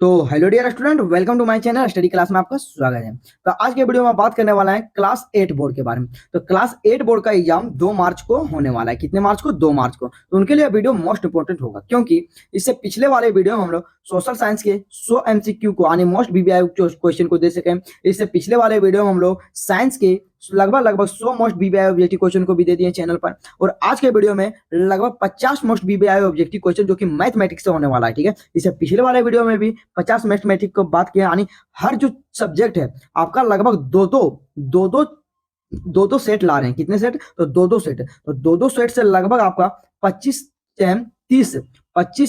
तो hello dear student, welcome to my channel study class में आपका स्वागत है। तो आज के वीडियो में बात करने वाला है क्लास 8 बोर्ड के बारे में। तो क्लास 8 बोर्ड का एग्जाम 2 मार्च को होने वाला है। कितने मार्च को? 2 मार्च को। तो उनके लिए वीडियो मोस्ट इंपोर्टेंट होगा, क्योंकि इससे पिछले वाले वीडियो में हम लोग सोशल साइंस के 100 एमसीक्यू को यानी मोस्ट बीबीआई क्वेश्चन को दे सके। इससे पिछले वाले वीडियो में हम लोग साइंस के लगभग 100 मोस्ट बीबीआई ऑब्जेक्टिव क्वेश्चन को भी दे दिए चैनल पर। और आज के वीडियो में लगभग 50 मोस्ट बीबीआई ऑब्जेक्टिव क्वेश्चन जो कि मैथमेटिक्स से होने वाला है। ठीक है, इससे पिछले वाले वीडियो में भी 50 मैथमेटिक्स को बात किया, यानी हर जो सब्जेक्ट है आपका लगभग दो सेट ला रहे हैं। कितने सेट? तो दो सेट। तो दो सेट से लगभग आपका 25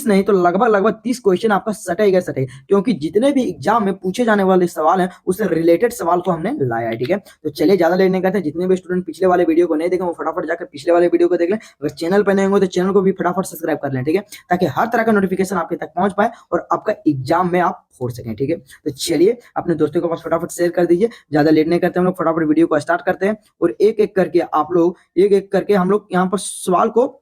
नहीं तो लगभग 30 क्वेश्चन आपका सटेगा, क्योंकि जितने भी एग्जाम में पूछे जाने वाले सवाल हैं उससे रिलेटेड सवाल को हमने लाया है। ठीक है, तो चलिए ज्यादा लेट नहीं करते। जितने भी स्टूडेंट पिछले वाले वीडियो को नहीं देखे वो फटाफट जाकर पिछले वाले वीडियो को देख लें। अगर चैनल पर नए होंगे तो चैनल को भी फटाफट सब्सक्राइब कर लें। ठीक है, ताकि हर तरह का नोटिफिकेशन आपके तक पहुंच पाए और आपका एग्जाम में आप फोड़ सकें। ठीक है, तो चलिए अपने दोस्तों के पास फटाफट शेयर कर दीजिए। ज्यादा लेट नहीं करते, हम लोग फटाफट वीडियो को स्टार्ट करते हैं और एक एक करके हम लोग यहाँ पर सवाल को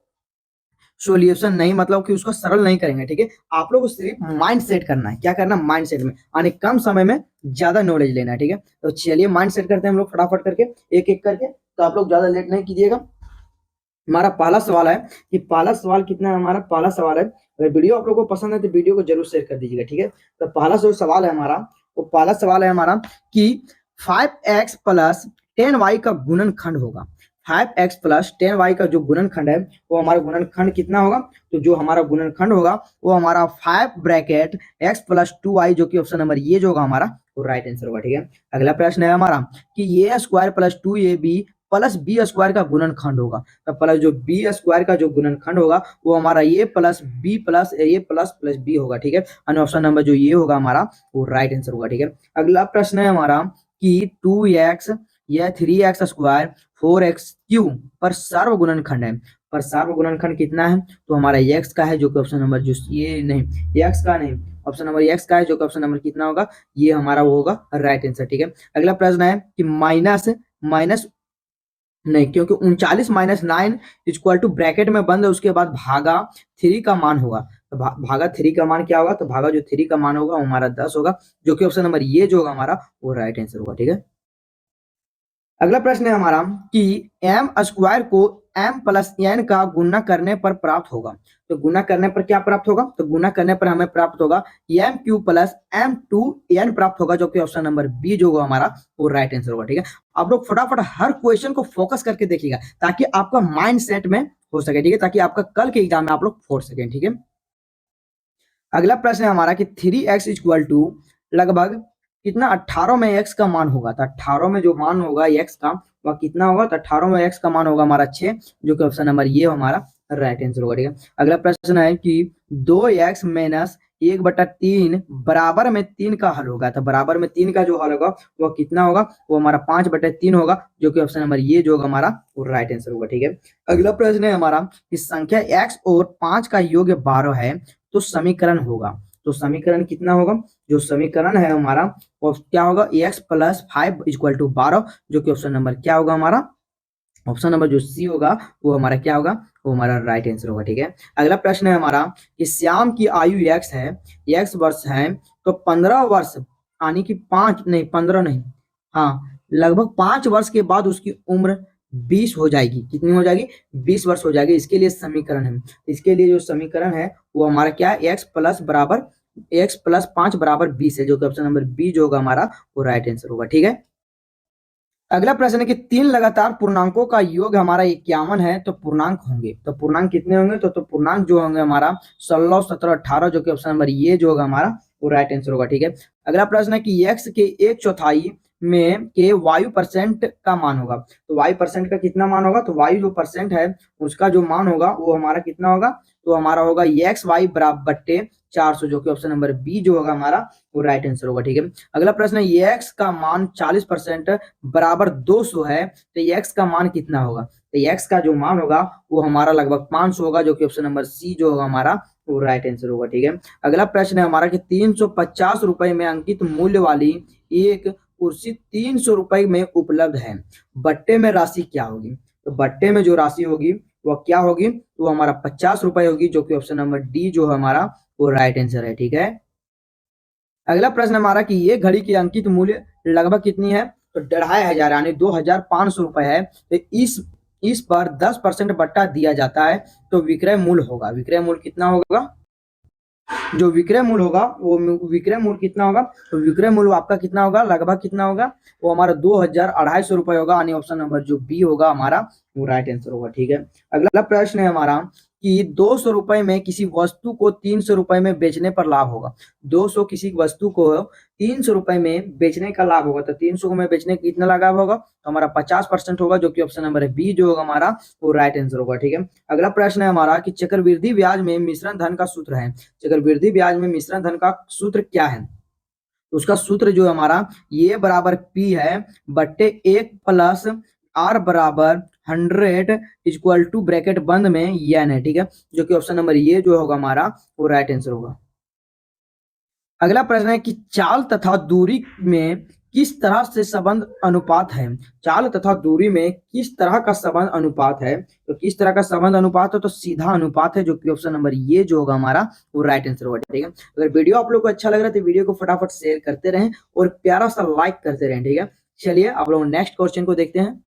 सोल्यूशन नहीं, मतलब कि उसको सरल नहीं करेंगे। ठीक है, आप लोग को सिर्फ माइंड सेट करना है। क्या करना? माइंड सेट में, यानी कम समय में ज्यादा नॉलेज लेना है। ठीक है, तो चलिए माइंड सेट करते हैं हम लोग फटाफट करके, एक एक करके। तो आप लोग ज्यादा लेट नहीं कीजिएगा। हमारा पहला सवाल है कि पहला सवाल कितना है? हमारा पहला सवाल है, अगर वीडियो आप लोगों को पसंद है तो वीडियो को जरूर शेयर कर दीजिएगा। ठीक है, तो पहला जो सवाल है हमारा, वो पहला सवाल है हमारा कि 5x प्लस 10y का गुणनखंड होगा। 5x प्लस 10y का जो गुणनखंड है वो हमारा गुणनखंड कितना होगा? तो जो हमारा गुणनखंड होगा वो हमारा 5 ब्रैकेट x प्लस 2y, जो कि ऑप्शन नंबर ये जो होगा हमारा वो राइट आंसर होगा। ठीक है, अगला प्रश्न है हमारा कि A square plus 2ab plus B square का गुणनखंड होगा। तो प्लस जो बी स्क्वायर का जो गुणनखंड होगा वो हमारा A plus B plus plus B होगा। ठीक है, ऑप्शन नंबर जो ये होगा हमारा वो राइट आंसर होगा। ठीक है, अगला प्रश्न है हमारा कि 2x या 3x स्क्वायर 4x क्यू पर सर्व गुणनखंड है। पर सर्व गुणनखंड कितना है? तो हमारा x का है, जो कि ऑप्शन नंबर जो ये नहीं, x का नहीं, ऑप्शन नंबर x का है, जो कि ऑप्शन नंबर कितना होगा? ये हमारा वो होगा राइट आंसर। ठीक है, अगला प्रश्न है कि माइनस नहीं, क्योंकि 39 माइनस 9 इक्वल टू ब्रैकेट में बंद है, उसके बाद भागा 3 का मान होगा। तो भागा 3 का मान क्या होगा? तो भागा जो 3 का मान होगा वो हमारा 10 होगा, जो कि ऑप्शन नंबर ये जो होगा हमारा वो राइट आंसर होगा। ठीक है, अगला प्रश्न है हमारा कि एम स्क्वायर को एम प्लस एन का गुना करने पर प्राप्त होगा। तो गुना करने पर क्या प्राप्त होगा? तो गुना करने पर हमें प्राप्त होगा M Q plus M two N प्राप्त होगा, जो कि ऑप्शन नंबर बी जो होगा हमारा वो राइट आंसर होगा। ठीक है, आप लोग फटाफट हर क्वेश्चन को फोकस करके देखिएगा ताकि आपका माइंड सेट में हो सके। ठीक है, ताकि आपका कल के एग्जाम में आप लोग फोड़ सकें। ठीक है, अगला प्रश्न है हमारा कि 3x इक्वल टू लगभग कितना 18 में x का मान होगा। तो 18 में जो मान होगा x का वह कितना होगा? तो 18 में x का मान होगा हमारा 6, जो कि ऑप्शन नंबर ये हमारा राइट आंसर होगा। ठीक है, अगला प्रश्न है कि 2x माइनस 1/3 बराबर में 3 का हल होगा। तो बराबर में 3 का जो हल होगा वह कितना होगा? वो हमारा 5/3 होगा, जो कि ऑप्शन नंबर ये जो होगा हमारा वो राइट आंसर होगा। ठीक है, अगला प्रश्न है हमारा कि संख्या x और 5 का योग 12 है तो समीकरण होगा। तो समीकरण कितना होगा? जो समीकरण है हमारा वो क्या होगा? x प्लस 5 इक्वल टू 12, जो कि ऑप्शन नंबर क्या होगा हमारा? ऑप्शन नंबर जो सी होगा वो हमारा क्या होगा? वो हमारा राइट आंसर होगा। ठीक है, अगला प्रश्न है हमारा कि श्याम की आयु x है, x वर्ष है, तो 15 वर्ष यानी कि 5 नहीं, 15 नहीं, हाँ, लगभग 5 वर्ष के बाद उसकी उम्र 20 हो जाएगी। कितनी हो जाएगी? 20 वर्ष हो जाएगी। इसके लिए समीकरण है, इसके लिए जो समीकरण है वो हमारा क्या है? x प्लस 5 बराबर 20 है, जो कि ऑप्शन नंबर बी जो होगा हमारा वो राइट आंसर होगा। ठीक है, अगला प्रश्न है कि 3 लगातार पूर्णांकों का योग हमारा 51 है तो पूर्णांक होंगे। तो पूर्णांक कितने होंगे? तो पूर्णांक जो होंगे हमारा 16, 17, 18, जो कि ऑप्शन नंबर ये जो होगा हमारा वो राइट आंसर होगा। ठीक है, अगला प्रश्न है कि x के 1/4 में के वायु परसेंट का मान होगा। तो वायु परसेंट का कितना मान होगा? तो वायु जो परसेंट है उसका जो मान होगा वो हमारा कितना होगा? तो हमारा होगा एक्स वाई बराबर बट्टे 400, जो कि ऑप्शन नंबर बी जो होगा हमारा वो राइट आंसर होगा। ठीक है, अगला प्रश्न है एक्स का मान 40% बराबर 200 है तो एक्स का मान कितना होगा? तो एक्स का जो मान होगा वो हमारा लगभग 500 होगा, जो कि ऑप्शन नंबर सी जो होगा हमारा वो राइट आंसर होगा। ठीक है, अगला प्रश्न है हमारा कि 350 रुपए में अंकित मूल्य वाली एक कुर्सी 300 रुपए में उपलब्ध है, बट्टे में राशि क्या होगी? तो बट्टे में जो राशि होगी वह क्या होगी? तो हमारा 50 रुपए होगी, जो कि ऑप्शन नंबर डी जो है हमारा वो राइट आंसर है। ठीक है, अगला प्रश्न हमारा कि ये घड़ी की अंकित मूल्य लगभग कितनी है, तो 2500 यानी 2500 रुपए है। तो इस पर 10% बट्टा दिया जाता है तो विक्रय मूल्य होगा, विक्रय मूल्य कितना होगा, जो विक्रय मूल्य होगा वो विक्रय मूल्य कितना होगा, तो विक्रय मूल्य आपका कितना होगा, लगभग कितना होगा, वो हमारा 2250 रुपए होगा। यानी ऑप्शन नंबर जो बी होगा हमारा वो राइट आंसर होगा। ठीक है, अगला प्रश्न है हमारा कि 200 रुपए में किसी वस्तु को 300 रुपए में बेचने पर लाभ होगा। 200 किसी वस्तु को 300 रुपए में बेचने का लाभ होगा, तो 300 में बेचने का कितना लाभ होगा, तो हमारा 50% होगा, जो कि ऑप्शन नंबर बी जो होगा हमारा वो राइट आंसर होगा। ठीक है, अगला प्रश्न है हमारा कि चक्रवृद्धि ब्याज में मिश्रण धन का सूत्र है। चक्रवृद्धि ब्याज में मिश्रण धन का सूत्र क्या है, तो उसका सूत्र जो है हमारा ये बराबर पी है बट्टे 1 + R = 100 इक्वल टू ब्रैकेट बंद में एन है। ठीक है, जो कि ऑप्शन नंबर ये जो होगा हमारा वो राइट आंसर होगा। अगला प्रश्न है कि चाल तथा दूरी में किस तरह से संबंध अनुपात है। चाल तथा दूरी में किस तरह का संबंध अनुपात है, तो किस तरह का संबंध अनुपात है, तो सीधा अनुपात है, जो कि ऑप्शन नंबर ये जो होगा हमारा वो राइट आंसर होगा। ठीक है, अगर वीडियो आप लोग को अच्छा लग रहा है तो वीडियो को फटाफट शेयर करते रहें और प्यारा सा लाइक करते रहें। ठीक है, चलिए आप लोग नेक्स्ट क्वेश्चन को देखते हैं।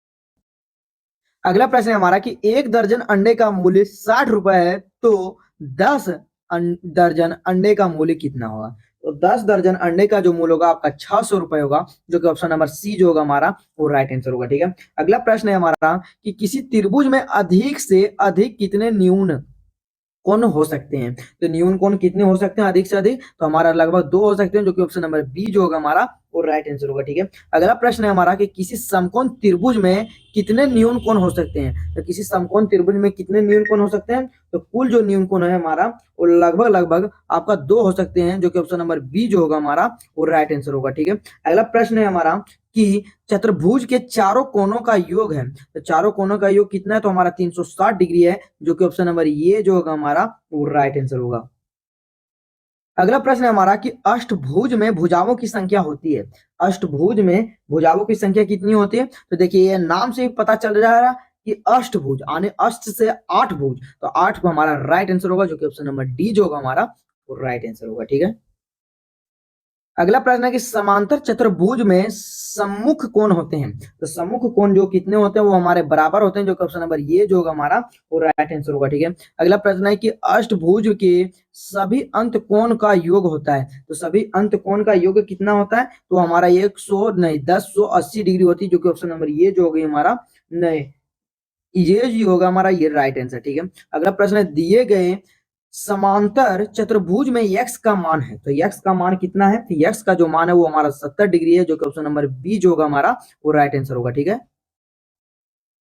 अगला प्रश्न है हमारा कि 1 दर्जन अंडे का मूल्य 60 रुपए है तो 10 दर्जन अंडे का मूल्य कितना होगा, तो 10 दर्जन अंडे का जो मूल्य होगा आपका 600 रुपए होगा, जो कि ऑप्शन नंबर सी जो होगा हमारा वो राइट आंसर होगा। ठीक है, अगला प्रश्न है हमारा कि किसी त्रिभुज में अधिक से अधिक कितने न्यून कोण हो सकते हैं, तो न्यून कोण कितने हो सकते हैं अधिक से अधिक, तो हमारा लगभग 2 हो सकते हैं, जो कि ऑप्शन नंबर बी जो होगा हमारा वो राइट आंसर होगा। ठीक है, अगला प्रश्न है हमारा कि किसी समकोण त्रिभुज में कितने न्यून कोण हो सकते हैं, तो किसी समकोण त्रिभुज में कितने न्यून कोण हो सकते हैं, तो कुल जो न्यून कोण है हमारा वो लगभग लगभग आपका 2 हो सकते हैं, जो कि ऑप्शन नंबर बी जो होगा हमारा वो राइट आंसर होगा। ठीक है, अगला प्रश्न है हमारा कि चतुर्भुज के चारों कोनों का योग है, तो चारों कोनों का योग कितना है, तो हमारा 360 डिग्री है, जो कि ऑप्शन नंबर ये जो होगा हमारा वो राइट आंसर होगा। अगला प्रश्न है हमारा कि अष्टभुज में भुजाओं की संख्या होती है। अष्टभुज में भुजाओं की संख्या कितनी होती है, तो देखिए ये नाम से पता चल रहा है कि अष्टभुज आने अष्ट से 8 भुज, तो 8 हमारा राइट आंसर होगा, जो कि ऑप्शन नंबर डी जो होगा हमारा वो राइट आंसर होगा। ठीक है, अगला प्रश्न है कि समांतर चतुर्भुज में सम्मुख कोण होते हैं, तो सम्मुख कोण जो कितने होते हैं वो हमारे बराबर होते हैं, जो कि ऑप्शन नंबर ये जो होगा हमारा वो राइट आंसर होगा। ठीक है, अगला प्रश्न है कि अष्टभुज के सभी अंत कोण का योग होता है, तो सभी अंत कोण का योग कितना होता है, तो हमारा 100 नहीं 1080 डिग्री होती है, जो कि ऑप्शन नंबर ये जो होगी हमारा नहीं ये जी होगा हमारा ये राइट आंसर। ठीक है, अगला प्रश्न है दिए गए समांतर चतुर्भुज में यक्स का मान है, तो यक्स का मान कितना है, तो यक्स का जो मान है वो हमारा 70 डिग्री है, जो कि ऑप्शन नंबर बी जो होगा हमारा वो राइट आंसर होगा। ठीक है,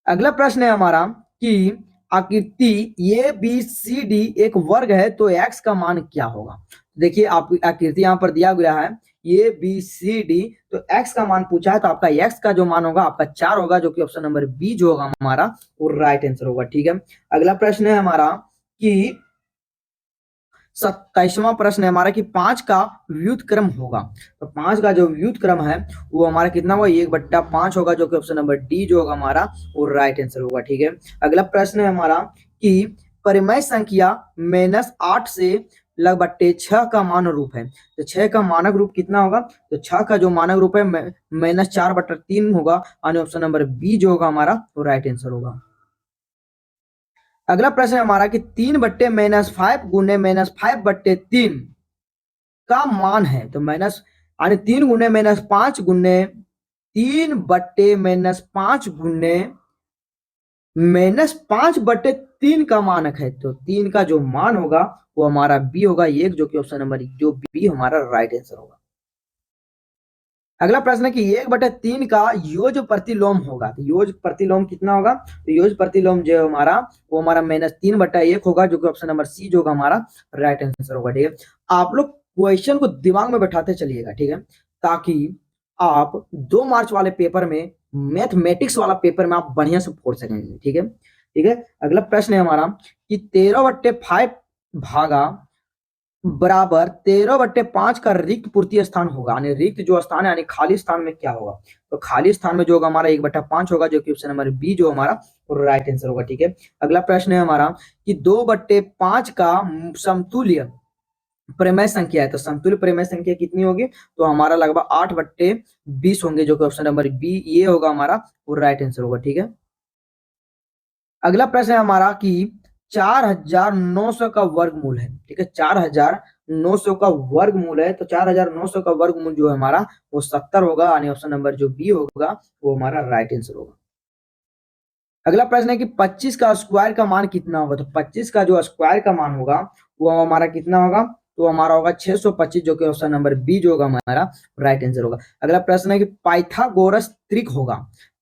अगला प्रश्न है हमारा कि आकृति ए बी सी डी एक वर्ग है तो एक्स का मान क्या होगा। देखिए आप आकृति यहाँ पर दिया गया है ए बी सी डी, तो एक्स का मान पूछा है, तो आपका एक्स का जो मान होगा आपका 4 होगा, जो कि ऑप्शन नंबर बी जो होगा हमारा वो राइट आंसर होगा। ठीक है, अगला प्रश्न है हमारा कि 27वां प्रश्न है हमारा कि 5 का व्युत्क्रम होगा, तो 5 का जो व्युत्क्रम है वो हमारा कितना होगा 1/5 होगा, जो कि ऑप्शन नंबर डी जो होगा हमारा वो राइट आंसर होगा। ठीक है, अगला प्रश्न है हमारा कि परिमेय संख्या -8 से लगभग 6 का मानक रूप है, तो 6 का मानक रूप कितना होगा, तो 6 का जो मानक रूप है -4/3 होगा, यानी ऑप्शन नंबर बी जो होगा हमारा वो राइट आंसर होगा। अगला प्रश्न है हमारा कि 3/-5 गुने -5/3 का मान है, तो माइनस यानी 3 गुने -5 गुने 3/-5 गुने -5/3 का मानक है, तो 3 का जो मान होगा वो हमारा बी होगा 1, जो कि ऑप्शन नंबर जो बी हमारा राइट आंसर होगा। अगला प्रश्न है कि 1/3 का योज प्रतिलोम होगा, तो योज प्रतिलोम कितना होगा, तो योज प्रतिलोम जो हमारा वो हमारा -3/1 होगा, जो कि ऑप्शन नंबर सी जो होगा हमारा राइट आंसर होगा। ठीक है, आप लोग क्वेश्चन को दिमाग में बैठाते चलिएगा। ठीक है, ताकि आप 2 मार्च वाले पेपर में मैथमेटिक्स वाला पेपर में आप बढ़िया से फोड़ सकेंगे। ठीक है, ठीक है, अगला प्रश्न है हमारा कि 13/5 भागा बराबर 13/5 का रिक्त पूर्ति स्थान होगा, यानी रिक्त जो स्थान है यानी खाली स्थान में क्या होगा, तो खाली स्थान में जो होगा हमारा 1/5 होगा, जो कि ऑप्शन नंबर बी जो हमारा राइट आंसर होगा। ठीक है, अगला प्रश्न है हमारा कि 2/5 का समतुल्य प्रमेय संख्या है, तो समतुल्य प्रमेय संख्या कितनी होगी, तो हमारा लगभग 8/20 होंगे, जो कि ऑप्शन नंबर बी ये होगा हमारा वो राइट आंसर होगा। ठीक है, अगला प्रश्न है हमारा कि 4,900 का वर्गमूल है। ठीक है, 4,900 का वर्गमूल है, तो 4,900 का वर्गमूल जो है हमारा वो 70 होगा, यानी ऑप्शन नंबर जो बी होगा वो हमारा राइट आंसर होगा। अगला प्रश्न है कि 25 का स्क्वायर का मान कितना होगा, तो 25 का जो स्क्वायर का मान होगा वो हमारा कितना होगा, तो हमारा होगा 625, जो कि ऑप्शन नंबर बी जो होगा हमारा राइट आंसर होगा। अगला प्रश्न है कि पाइथागोरस त्रिक होगा,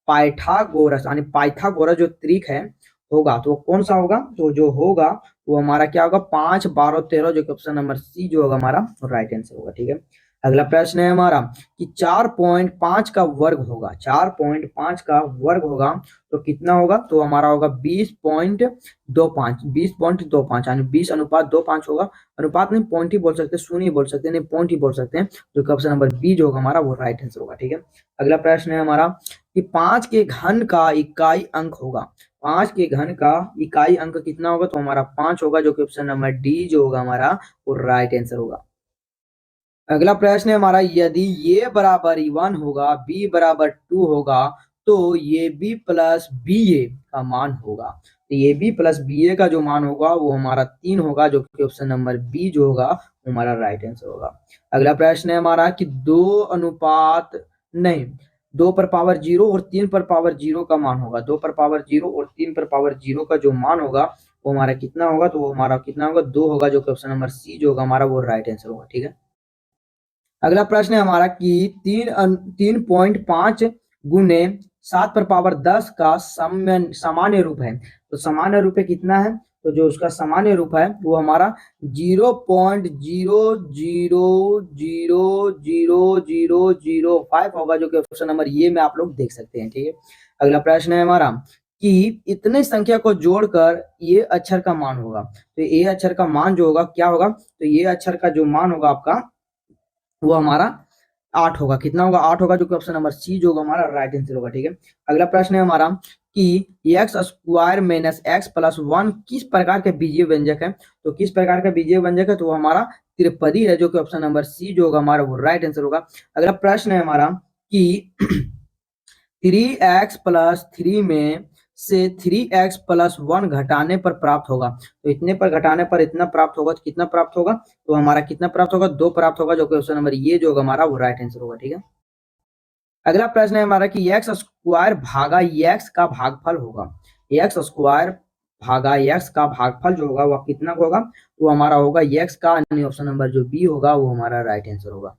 पाइथागोरस यानी पाइथागोरस जो त्रिक है होगा तो वो कौन सा होगा, तो जो होगा वो हमारा क्या होगा, 5, 12, 13, जो कि ऑप्शन नंबर सी जो होगा हमारा राइट आंसर होगा। ठीक है, अगला प्रश्न है हमारा कि 4.5 का वर्ग होगा, 4.5 का वर्ग होगा तो कितना होगा, तो हमारा होगा 20.25, 20.25 यानी 20:25 होगा। अनुपात नहीं, पॉइंट ही बोल सकते, शून्य ही बोल सकते हैं, नहीं पॉइंट ही बोल सकते हैं, जो कि ऑप्शन नंबर बी जो होगा हमारा वो राइट आंसर होगा। ठीक है, अगला प्रश्न है हमारा कि 5 के घन का इकाई अंक होगा, 5 के घन का इकाई अंक कितना होगा, तो हमारा 5 होगा, जो कि ऑप्शन नंबर डी जो होगा हमारा वो राइट आंसर होगा। अगला प्रश्न है हमारा, यदि ये बराबर 1 होगा, बी बराबर 2 होगा, तो ये बी प्लस बी ए का मान होगा, तो ये बी प्लस बी ए का जो मान होगा वो हमारा 3 होगा, जो कि ऑप्शन नंबर बी जो होगा हमारा राइट आंसर होगा। अगला प्रश्न है हमारा कि 2 अनुपात नहीं 2 पर पावर 0 और 3 पर पावर 0 का मान होगा, 2 पर पावर 0 और 3 पर पावर 0 का जो मान होगा वो हमारा कितना होगा, तो वो हमारा कितना होगा, 2 होगा, जो कि ऑप्शन नंबर सी जो होगा हमारा वो राइट आंसर होगा। ठीक है, अगला प्रश्न है हमारा कि 3.5 गुने 7 पर पावर 10 का सामान्य रूप है, तो सामान्य रूप है कितना है, तो जो उसका सामान्य रूप है वो हमारा 0.000005 होगा, जो कि ऑप्शन नंबर ये में आप लोग देख सकते हैं। ठीक है, अगला प्रश्न है हमारा कि इतने संख्या को जोड़कर ये अक्षर का मान होगा, तो ये अक्षर का मान जो होगा क्या होगा, तो ये अक्षर का जो मान होगा आपका वो हमारा 8 होगा, कितना होगा, 8 होगा, जो कि ऑप्शन नंबर सी जो होगा हमारा राइट आंसर होगा। ठीक है, अगला प्रश्न है हमारा कि x square minus x plus 1 किस प्रकार के बीजीय व्यंजक है, तो किस प्रकार का बीजीय व्यंजक है, तो वो हमारा त्रिपदी है, जो कि ऑप्शन नंबर सी जो होगा हमारा वो राइट आंसर होगा। अगला प्रश्न है हमारा कि 3x+3 में से 3x+1 घटाने पर प्राप्त होगा, तो इतने पर घटाने पर इतना प्राप्त होगा, तो कितना प्राप्त होगा, तो हमारा कितना प्राप्त होगा, 2 प्राप्त होगा, जो कि ऑप्शन नंबर ये जो होगा हमारा वो राइट आंसर होगा। ठीक है, अगला प्रश्न है हमारा कि एक्स स्क्वायर भागा एक्स का भागफल होगा, एक्स स्क्वायर भागा एक्स का भागफल जो होगा वह कितना होगा, तो हमारा होगा एक्स का, यानी ऑप्शन नंबर जो बी होगा वो हमारा राइट आंसर होगा।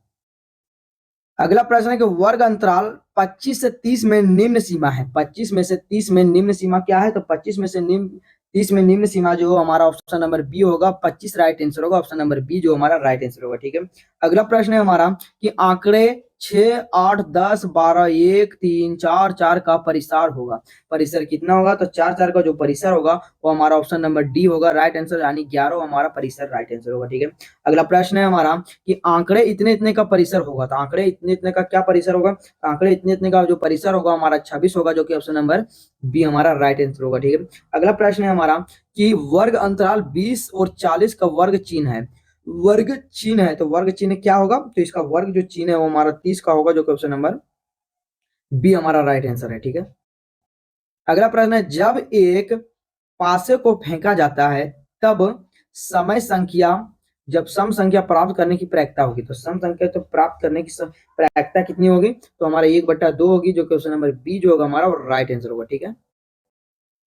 अगला प्रश्न है कि वर्ग अंतराल 25 से 30 में निम्न सीमा है, 25 में से 30 में निम्न सीमा क्या है, तो 25 में से निम्न 30 में निम्न सीमा जो हमारा ऑप्शन नंबर बी होगा, 25 राइट आंसर होगा, ऑप्शन नंबर बी जो हमारा राइट आंसर होगा। ठीक है, अगला प्रश्न है हमारा कि आंकड़े 6, 8, 10, 12, 1, 3, 4, 4 का परिसार होगा, परिसर कितना होगा, तो 4, 4 का जो परिसर होगा वो हमारा ऑप्शन नंबर डी होगा राइट आंसर, यानी 11 हमारा परिसर राइट आंसर होगा। ठीक है, अगला प्रश्न है हमारा कि आंकड़े इतने इतने का परिसर होगा, तो आंकड़े इतने इतने का क्या परिसर होगा, तो आंकड़े इतने इतने का जो परिसर होगा हमारा 26 होगा, जो कि ऑप्शन नंबर बी हमारा राइट आंसर होगा। ठीक है, अगला प्रश्न है हमारा कि वर्ग अंतराल 20 और 40 का वर्ग चिन्ह है, वर्ग चिन्ह है, तो वर्ग चिन्ह क्या होगा, तो इसका वर्ग जो चिन्ह है वो हमारा 30 का होगा, जो कि ऑप्शन नंबर बी हमारा राइट आंसर है। ठीक है, अगला प्रश्न है जब एक पासे को फेंका जाता है तब समय संख्या जब सम संख्या प्राप्त करने की प्रयत्ता होगी, तो सम संख्या तो प्राप्त करने की प्रयत्ता कितनी होगी, तो हमारा 1/2 होगी, जो कि ऑप्शन नंबर बी जो होगा हमारा राइट आंसर होगा। ठीक है,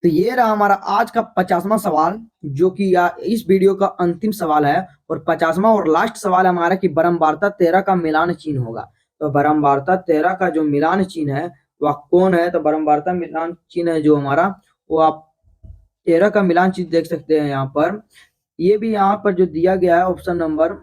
तो ये रहा हमारा आज का 50वां सवाल, जो कि इस वीडियो का अंतिम सवाल है, और 50वां और लास्ट सवाल हमारा कि बारंबारता 13 का मिलान चिन्ह होगा, तो बारंबारता 13 का जो मिलान चिन्ह है वह कौन है, तो बारंबारता मिलान चिन्ह है जो हमारा वो आप 13 का मिलान चिन्ह देख सकते हैं यहाँ पर, ये भी यहाँ पर जो दिया गया है ऑप्शन नंबर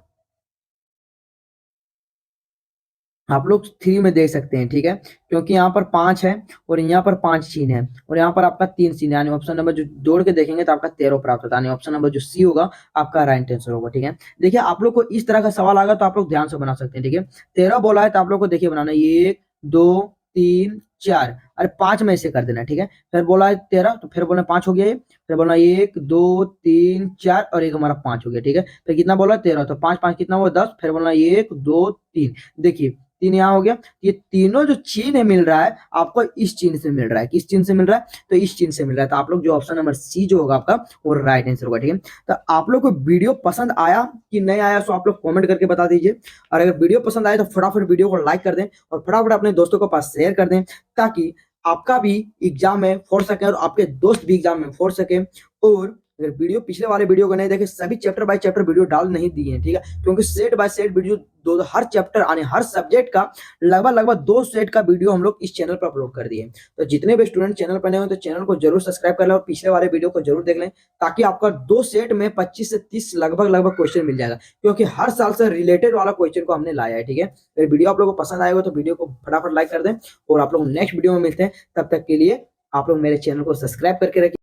आप लोग 3 में देख सकते हैं। ठीक है, क्योंकि यहाँ पर 5 है और यहाँ पर 5 चिन्ह है और यहाँ पर आपका 3 चिन्ह, यानी ऑप्शन नंबर जो जोड़ के देखेंगे तो आपका 13 प्राप्त होता है, यानी ऑप्शन नंबर जो सी होगा आपका राइट आंसर होगा। ठीक है, देखिए आप लोग को इस तरह का सवाल आएगा तो आप लोग ध्यान से बना सकते हैं। ठीक है, 13 बोला है तो आप लोग को देखिए बनाना 1, 2, 3 4, अरे 5 में से कर देना, ठीक है। फिर बोला है 13, तो फिर बोला 5 हो गया ये, फिर बोला 1 2 3 4 और एक हमारा 5 हो गया, ठीक है। फिर कितना बोला 13, तो 5 5 कितना हुआ 10, फिर बोला 1 2 3, देखिए 3 यहाँ हो गया। ये तीनों जो चिन्ह मिल रहा है आपको इस चिन्ह से मिल रहा है, किस चिन्ह से मिल रहा है, तो इस चिन्ह से मिल रहा है। तो आप लोग जो ऑप्शन नंबर सी जो होगा आपका वो राइट आंसर होगा, ठीक है। तो आप लोग को वीडियो पसंद आया कि नहीं आया, सो आप लोग कमेंट करके बता दीजिए। और अगर वीडियो पसंद आए तो फटाफट वीडियो को लाइक कर दें और फटाफट अपने दोस्तों के पास शेयर कर दें, ताकि आपका भी एग्जाम में फोड़ सके और आपके दोस्त भी एग्जाम में फोड़ सके। और अगर वीडियो पिछले वाले वीडियो को नहीं देखे, सभी चैप्टर बाय चैप्टर वीडियो डाल नहीं दिए हैं, ठीक है, क्योंकि सेट बाय सेट वीडियो दो हर चैप्टर आने हर सब्जेक्ट का लगभग 2 सेट का वीडियो हम लोग इस चैनल पर अपलोड कर दिए। तो जितने भी स्टूडेंट चैनल पर नए हो तो चैनल को जरूर सब्सक्राइब कर लें और पिछले वाले वीडियो को जरूर देख लें, ताकि आपका 2 सेट में 25 से 30 लगभग क्वेश्चन मिल जाएगा, क्योंकि हर साल से रिलेटेड वाला क्वेश्चन को हमने लाया है, ठीक है। अगर वीडियो आप लोगों को पसंद आएगा तो वीडियो को फटाफट लाइक कर दें और आप लोग नेक्स्ट वीडियो में मिलते हैं। तब तक के लिए आप लोग मेरे चैनल को सब्सक्राइब करके रखिए।